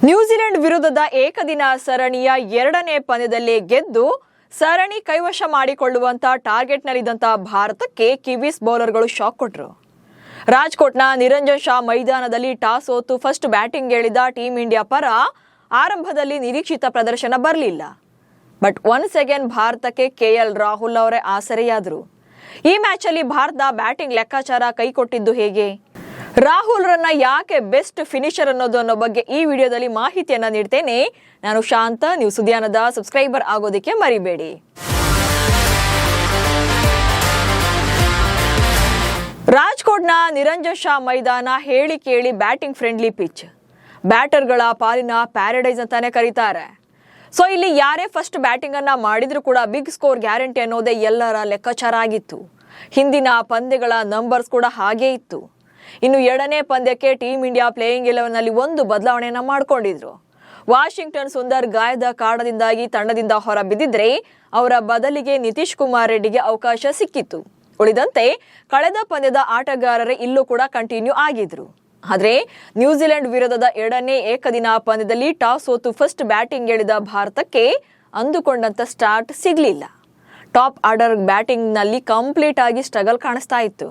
New Zealand ವಿರುದ್ಧದ ಏಕದಿನ ಸರಣಿಯ ಎರಡನೇ ಪಂದ್ಯದಲ್ಲಿ ಗೆದ್ದು ಸರಣಿ ಕೈವಶ ಮಾಡಿಕೊಳ್ಳುವಂತ ಟಾರ್ಗೆಟ್ನಲ್ಲಿದ್ದಂತ ಭಾರತಕ್ಕೆ ಕಿವೀಸ್ ಬೌಲರ್ಗಳು ಶಾಕ್ ಕೊಟ್ಟರು. ರಾಜ್ಕೋಟ್ನ ನಿರಂಜನ್ ಶಾ ಮೈದಾನದಲ್ಲಿ ಟಾಸ್ ಸೋತು ಫಸ್ಟ್ ಬ್ಯಾಟಿಂಗ್ ಇಳಿದ ಟೀಂ ಇಂಡಿಯಾ ಪರ ಆರಂಭದಲ್ಲಿ ನಿರೀಕ್ಷಿತ ಪ್ರದರ್ಶನ ಬರಲಿಲ್ಲ. ಬಟ್ ಒನ್ಸ್ ಅಗೇನ್ ಭಾರತಕ್ಕೆ ಕೆಎಲ್ ರಾಹುಲ್ ಅವರೇ ಆಸರೆಯಾದರು. ಈ ಮ್ಯಾಚ್ ಅಲ್ಲಿ ಭಾರತ ಬ್ಯಾಟಿಂಗ್ ಲೆಕ್ಕಾಚಾರ ಕೈಕೊಟ್ಟಿದ್ದು ಹೇಗೆ, ರಾಹುಲ್ ರನ್ನ ಯಾಕೆ ಬೆಸ್ಟ್ ಫಿನಿಶರ್ ಅನ್ನೋ ಬಗ್ಗೆ ಈ ವಿಡಿಯೋದಲ್ಲಿ ಮಾಹಿತಿಯನ್ನ ನೀಡ್ತೇನೆ. ನಾನು ಶಾಂತ. ನೀವು ಸುದ್ದಿಯಾನದ ಸಬ್ಸ್ಕ್ರೈಬರ್ ಆಗೋದಕ್ಕೆ ಮರಿಬೇಡಿ. ರಾಜ್ಕೋಟ್ನ ನಿರಂಜನ್ ಶಾ ಮೈದಾನ ಹೇಳಿ ಕೇಳಿ ಬ್ಯಾಟಿಂಗ್ ಫ್ರೆಂಡ್ಲಿ ಪಿಚ್, ಬ್ಯಾಟರ್ಗಳ ಪಾಲಿನ ಪ್ಯಾರಡೈಸ್ ಅಂತಾನೆ ಕರೀತಾರೆ. ಸೊ ಇಲ್ಲಿ ಯಾರೇ ಫಸ್ಟ್ ಬ್ಯಾಟಿಂಗ್ ಅನ್ನ ಮಾಡಿದ್ರು ಕೂಡ ಬಿಗ್ ಸ್ಕೋರ್ ಗ್ಯಾರಂಟಿ ಅನ್ನೋದೇ ಎಲ್ಲರ ಲೆಕ್ಕಾಚಾರ ಆಗಿತ್ತು. ಹಿಂದಿನ ಪಂದ್ಯಗಳ ನಂಬರ್ಸ್ ಕೂಡ ಹಾಗೇ ಇತ್ತು. ಇನ್ನು ಎರಡನೇ ಪಂದ್ಯಕ್ಕೆ ಟೀಂ ಇಂಡಿಯಾ ಪ್ಲೇಯಿಂಗ್ 11 ನಲ್ಲಿ ಒಂದು ಬದಲಾವಣೆಯನ್ನ ಮಾಡಿಕೊಂಡಿದ್ರು. ವಾಷಿಂಗ್ಟನ್ ಸುಂದರ್ ಗಾಯದ ಕಾರಣದಿಂದಾಗಿ ತಂಡದಿಂದ ಹೊರ ಬಿದ್ದಿದ್ರೆ ಅವರ ಬದಲಿಗೆ ನಿತೀಶ್ ಕುಮಾರ್ ರೆಡ್ಡಿಗೆ ಅವಕಾಶ ಸಿಕ್ಕಿತ್ತು. ಉಳಿದಂತೆ ಕಳೆದ ಪಂದ್ಯದ ಆಟಗಾರರೇ ಇಲ್ಲೂ ಕೂಡ ಕಂಟಿನ್ಯೂ ಆಗಿದ್ರು. ಆದ್ರೆ ನ್ಯೂಜಿಲೆಂಡ್ ವಿರುದ್ಧದ ಎರಡನೇ ಏಕದಿನ ಪಂದ್ಯದಲ್ಲಿ ಟಾಸ್ ಸೋತು ಫಸ್ಟ್ ಬ್ಯಾಟಿಂಗ್ ಇಳಿದ ಭಾರತಕ್ಕೆ ಅಂದುಕೊಂಡಂತ ಸ್ಟಾರ್ಟ್ ಸಿಗ್ಲಿಲ್ಲ. ಟಾಪ್ ಆರ್ಡರ್ ಬ್ಯಾಟಿಂಗ್ ನಲ್ಲಿ ಕಂಪ್ಲೀಟ್ ಆಗಿ ಸ್ಟ್ರಗಲ್ ಕಾಣಿಸ್ತಾ ಇತ್ತು.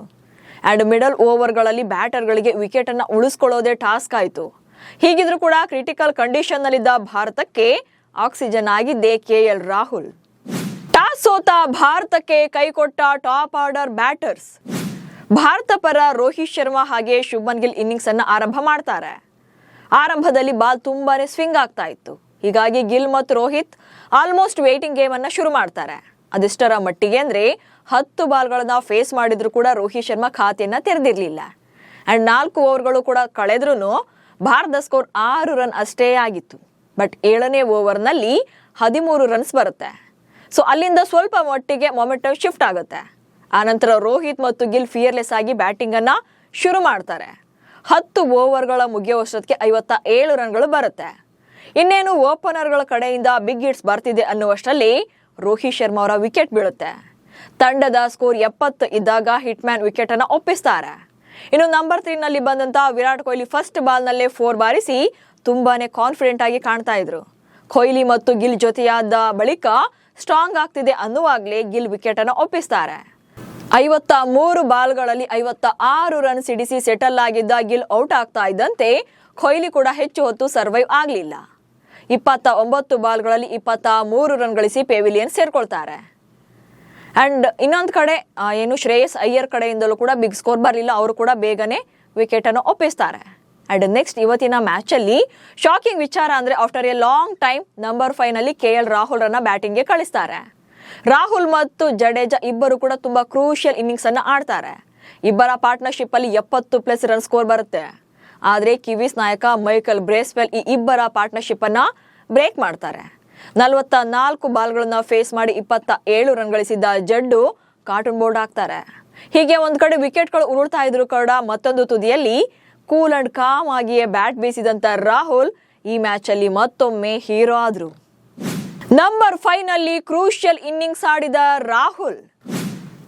ಅಂಡ್ ಮಿಡಲ್ ಓವರ್ಗಳಲ್ಲಿ ಬ್ಯಾಟರ್ಗಳಿಗೆ ವಿಕೆಟ್ ಅನ್ನ ಉಳಿಸ್ಕೊಳ್ಳೋದೇ ಟಾಸ್ಕ್ ಆಯಿತು. ಹೀಗಿದ್ರೂ ಕೂಡ ಕ್ರಿಟಿಕಲ್ ಕಂಡೀಷನ್ ನಲ್ಲಿದ್ದ ಭಾರತಕ್ಕೆ ಆಕ್ಸಿಜನ್ ಆಗಿದ್ದೇ ಕೆಎಲ್ ರಾಹುಲ್. ಟಾಸ್ ಸೋತ ಭಾರತಕ್ಕೆ ಕೈಕೊಟ್ಟ ಟಾಪ್ ಆರ್ಡರ್ ಬ್ಯಾಟರ್ಸ್. ಭಾರತ ಪರ ರೋಹಿತ್ ಶರ್ಮಾ ಹಾಗೆ ಶುಭ್ಮನ್ ಗಿಲ್ ಇನ್ನಿಂಗ್ಸ್ ಅನ್ನ ಆರಂಭ ಮಾಡ್ತಾರೆ. ಆರಂಭದಲ್ಲಿ ಬಾಲ್ ತುಂಬಾನೇ ಸ್ವಿಂಗ್ ಆಗ್ತಾ ಇತ್ತು. ಹೀಗಾಗಿ ಗಿಲ್ ಮತ್ತು ರೋಹಿತ್ ಆಲ್ಮೋಸ್ಟ್ ವೇಟಿಂಗ್ ಗೇಮ್ ಅನ್ನ ಶುರು ಮಾಡ್ತಾರೆ. ಅದೆಷ್ಟರ ಮಟ್ಟಿಗೆ ಅಂದ್ರೆ 10 ಬಾಲ್ಗಳನ್ನ ಫೇಸ್ ಮಾಡಿದ್ರು ಕೂಡ ರೋಹಿತ್ ಶರ್ಮಾ ಖಾತೆಯನ್ನ ತೆರೆದಿರ್ಲಿಲ್ಲ. ಅಂಡ್ 4 ಓವರ್ಗಳು ಕೂಡ ಕಳೆದ್ರೂ ಭಾರತದ ಸ್ಕೋರ್ 6 ರನ್ ಅಷ್ಟೇ ಆಗಿತ್ತು. ಬಟ್ 7ನೇ ಓವರ್ನಲ್ಲಿ 13 ರನ್ಸ್ ಬರುತ್ತೆ. ಸೊ ಅಲ್ಲಿಂದ ಸ್ವಲ್ಪ ಮಟ್ಟಿಗೆ ಮೊಮೆಂಟಮ್ ಶಿಫ್ಟ್ ಆಗುತ್ತೆ. ಆನಂತರ ರೋಹಿತ್ ಮತ್ತು ಗಿಲ್ ಫಿಯರ್ಲೆಸ್ ಆಗಿ ಬ್ಯಾಟಿಂಗ್ ಅನ್ನ ಶುರು ಮಾಡ್ತಾರೆ. 10 ಓವರ್ಗಳ ಮುಗಿಯುವಷ್ಟೊತ್ತಿಗೆ 57 ರನ್ಗಳು ಬರುತ್ತೆ. ಇನ್ನೇನು ಓಪನರ್ಗಳ ಕಡೆಯಿಂದ ಬಿಗ್ ಹಿಟ್ಸ್ ಬರ್ತಿದೆ ಅನ್ನುವಷ್ಟರಲ್ಲಿ ರೋಹಿತ್ ಶರ್ಮಾ ಅವರ ವಿಕೆಟ್ ಬೀಳುತ್ತೆ. ತಂಡದ ಸ್ಕೋರ್ 70 ಇದ್ದಾಗ ಹಿಟ್ ಮ್ಯಾನ್ ವಿಕೆಟ್ ಅನ್ನ ಒಪ್ಪಿಸ್ತಾರೆ. ಇನ್ನು ನಂಬರ್ 3 ನಲ್ಲಿ ಬಂದಂತ ವಿರಾಟ್ ಕೊಹ್ಲಿ ಫಸ್ಟ್ ಬಾಲ್ ನಲ್ಲೇ 4 ಬಾರಿಸಿ ತುಂಬಾನೇ ಕಾನ್ಫಿಡೆಂಟ್ ಆಗಿ ಕಾಣ್ತಾ ಇದ್ರು. ಕೊಹ್ಲಿ ಮತ್ತು ಗಿಲ್ ಜೊತೆಯಾದ ಬಳಿಕ ಸ್ಟ್ರಾಂಗ್ ಆಗ್ತಿದೆ ಅನ್ನುವಾಗ್ಲೇ ಗಿಲ್ ವಿಕೆಟ್ ಅನ್ನ ಒಪ್ಪಿಸ್ತಾರೆ. 53 ಬಾಲ್ಗಳಲ್ಲಿ 56 ರನ್ ಸಿಡಿಸಿ ಸೆಟಲ್ ಆಗಿದ್ದ ಗಿಲ್ ಔಟ್ ಆಗ್ತಾ ಇದ್ದಂತೆ ಕೊಹ್ಲಿ ಕೂಡ ಹೆಚ್ಚು ಹೊತ್ತು ಸರ್ವೈವ್ ಆಗ್ಲಿಲ್ಲ. 29 ಬಾಲ್ಗಳಲ್ಲಿ 23 ರನ್ ಗಳಿಸಿ ಪೆವಿಲಿಯನ್ ಸೇರ್ಕೊಳ್ತಾರೆ. ಅಂಡ್ ಇನ್ನೊಂದು ಕಡೆ ಶ್ರೇಯಸ್ ಅಯ್ಯರ್ ಕಡೆಯಿಂದಲೂ ಕೂಡ ಬಿಗ್ ಸ್ಕೋರ್ ಬರಲಿಲ್ಲ. ಅವರು ಕೂಡ ಬೇಗನೆ ವಿಕೆಟ್ ಅನ್ನು ಒಪ್ಪಿಸ್ತಾರೆ. ಅಂಡ್ ನೆಕ್ಸ್ಟ್ ಇವತ್ತಿನ ಮ್ಯಾಚ್ ಅಲ್ಲಿ ಶಾಕಿಂಗ್ ವಿಚಾರ ಅಂದ್ರೆ after A long time number 5 ನಲ್ಲಿ ಕೆಎಲ್ ರಾಹುಲ್ ರನ್ನ ಬ್ಯಾಟಿಂಗ್ ಗೆ ಕಳಿಸ್ತಾರೆ. ರಾಹುಲ್ ಮತ್ತು ಜಡೇಜಾ ಇಬ್ಬರು ಕೂಡ ತುಂಬಾ ಕ್ರೂಷಿಯಲ್ ಇನ್ನಿಂಗ್ಸ್ ಅನ್ನ ಆಡ್ತಾರೆ. ಇಬ್ಬರ ಪಾರ್ಟ್ನರ್ಶಿಪ್ ಅಲ್ಲಿ 70+ ರನ್ ಸ್ಕೋರ್ ಬರುತ್ತೆ. ಆದ್ರೆ ಕಿವೀಸ್ ನಾಯಕ ಮೈಕಲ್ ಬ್ರೇಸ್ವೆಲ್ ಈ ಇಬ್ಬರ ಪಾರ್ಟ್ನರ್ಶಿಪ್ ಅನ್ನ ಬ್ರೇಕ್ ಮಾಡ್ತಾರೆ. 44 ಬಾಲ್ಗಳನ್ನ ಫೇಸ್ ಮಾಡಿ 27 ರನ್ ಗಳಿಸಿದ್ದ ಜಡ್ಡು ಕಾರ್ಟೂನ್ ಬೋರ್ಡ್ ಆಗ್ತಾರೆ. ಹೀಗೆ ಒಂದ್ ಕಡೆ ವಿಕೆಟ್ಗಳು ಉರುಳ್ತಾ ಇದ್ರು ಕೂಡ ಮತ್ತೊಂದು ತುದಿಯಲ್ಲಿ ಕೂಲ್ ಅಂಡ್ ಕಾಮ್ ಆಗಿಯೇ ಬ್ಯಾಟ್ ಬೀಸಿದಂತ ರಾಹುಲ್ ಈ ಮ್ಯಾಚ್ ಅಲ್ಲಿ ಮತ್ತೊಮ್ಮೆ ಹೀರೋ ಆದ್ರು. ನಂಬರ್ 5 ನಲ್ಲಿ ಕ್ರೂಷಿಯಲ್ ಇನ್ನಿಂಗ್ಸ್ ಆಡಿದ ರಾಹುಲ್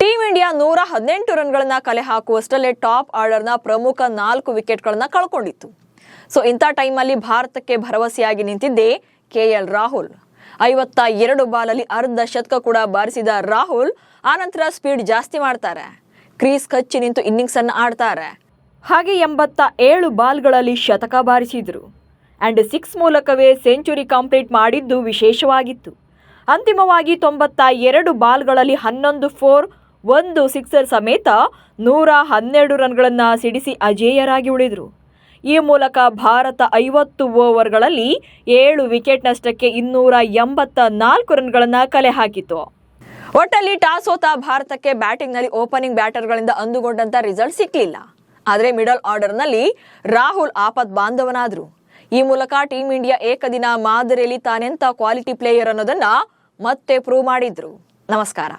ಟೀಂ ಇಂಡಿಯಾ 118 ರನ್ಗಳನ್ನ ಕಲೆ ಹಾಕುವಷ್ಟರಲ್ಲೇ ಟಾಪ್ ಆರ್ಡರ್ನ ಪ್ರಮುಖ 4 ವಿಕೆಟ್ಗಳನ್ನ ಕಳ್ಕೊಂಡಿತ್ತು. ಸೊ ಇಂಥ ಟೈಮಲ್ಲಿ ಭಾರತಕ್ಕೆ ಭರವಸೆಯಾಗಿ ನಿಂತಿದ್ದೇ ಕೆಎಲ್ ರಾಹುಲ್. 52 ಬಾಲಲ್ಲಿ ಅರ್ಧ ಶತಕ ಕೂಡ ಬಾರಿಸಿದ ರಾಹುಲ್ ಆನಂತರ ಸ್ಪೀಡ್ ಜಾಸ್ತಿ ಮಾಡ್ತಾರೆ. ಕ್ರೀಸ್ ಕಚ್ಚಿ ನಿಂತು ಇನ್ನಿಂಗ್ಸ್ ಅನ್ನ ಆಡ್ತಾರೆ. ಹಾಗೆ 87 ಬಾಲ್ಗಳಲ್ಲಿ ಶತಕ ಬಾರಿಸಿದ್ರು. ಅಂಡ್ 6 ಮೂಲಕವೇ ಸೆಂಚುರಿ ಕಂಪ್ಲೀಟ್ ಮಾಡಿದ್ದು ವಿಶೇಷವಾಗಿತ್ತು. ಅಂತಿಮವಾಗಿ 92 ಬಾಲ್ಗಳಲ್ಲಿ 11 4, 1 ಸಿಕ್ಸರ್ ಸಮೇತ 112 ರನ್ಗಳನ್ನ ಸಿಡಿಸಿ ಅಜೇಯರಾಗಿ ಉಳಿದ್ರು. ಈ ಮೂಲಕ ಭಾರತ 50 ಓವರ್ಗಳಲ್ಲಿ 7 ವಿಕೆಟ್ ನಷ್ಟಕ್ಕೆ 284 ರನ್ಗಳನ್ನ ಕಲೆ ಹಾಕಿತು. ಒಟ್ಟಲ್ಲಿ ಟಾಸ್ ಸೋತ ಭಾರತಕ್ಕೆ ಬ್ಯಾಟಿಂಗ್ ನಲ್ಲಿ ಓಪನಿಂಗ್ ಬ್ಯಾಟರ್ಗಳಿಂದ ಅಂದುಕೊಂಡಂತ ರಿಸಲ್ಟ್ ಸಿಕ್ಲಿಲ್ಲ. ಆದ್ರೆ ಮಿಡಲ್ ಆರ್ಡರ್ ನಲ್ಲಿ ರಾಹುಲ್ ಆಪತ್ ಬಾಂಧವನಾದ್ರು. ಈ ಮೂಲಕ ಟೀಂ ಇಂಡಿಯಾ ಏಕದಿನ ಮಾದರಿಯಲ್ಲಿ ತಾನೆಂತ ಕ್ವಾಲಿಟಿ ಪ್ಲೇಯರ್ ಅನ್ನೋದನ್ನ ಮತ್ತೆ ಪ್ರೂವ್ ಮಾಡಿದ್ರು. ನಮಸ್ಕಾರ.